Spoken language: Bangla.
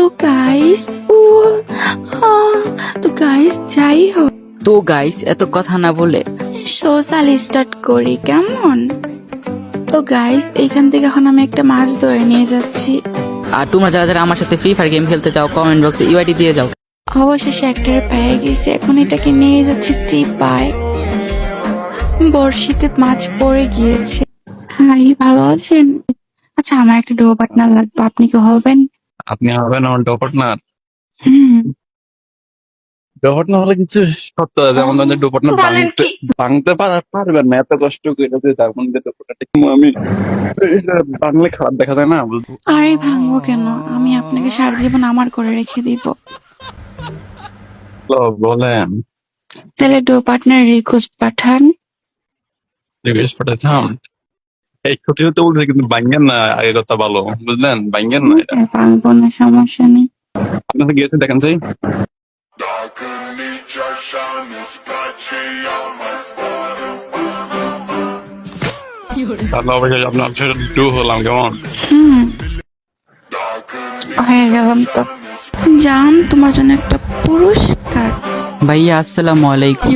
তো গাইস ও তো গাইস যাই হোক, তো গাইস এত কথা না বলে সোশ্যাল স্টার্ট করি কেমন? তো গাইস এইখান থেকে এখন আমি একটা মাছ ধরে নিয়ে যাচ্ছি। আর তোমরা যারা যারা আমার সাথে ফ্রি ফায়ার গেম খেলতে চাও কমেন্ট বক্সে ইউআইডি দিয়ে যাও। অবশেষে একটা পেয়ে গেছি, এখন এটাকে নিয়ে যাচ্ছি চিপায়। বড়শিতে মাছ পড়ে গিয়েছে। হাই, ভালো আছেন? আচ্ছা, আমার একটা ডো পার্টনার লাগবে, আপনি কি হবেন? আপনি হবেন আমার ডো পার্টনার? হুম, ডো পার্টনার হলে কিছু শর্ত আছে, যেমন ধরেন ডো পার্টনার বলেন ভাঙতে কি? ভাঙতে পারবেন না, এত কষ্ট করে যে তার মধ্যে ডো পার্টনারটা আমি এটা ভাঙলে খারাপ দেখা যায় না, বুঝবো? আরে ভাঙবো কেন, আমি আপনাকে সারা জীবন আমার করে রেখে দিব। তো বলেন, তাহলে ডো পার্টনার রিকোয়েস্ট পাঠান। রিকোয়েস্ট পাঠাচ্ছাম। এই ক্ষতি হতে বলছে কিন্তু ভাঙেন না, আগে কথা ভালো বুঝলেন, ভাঙেন না এটা। ভাঙবো না, সমস্যা নেই। আপনাকে গিয়েছে দেখেন চাই। তাহলে অবশ্যই আপনার ডু হলাম কেমন? হুম, হয়ে গেলাম তো। জান, তোমার জন্য একটা পুরস্কার। ভাইয়া আসসালামু আলাইকুম।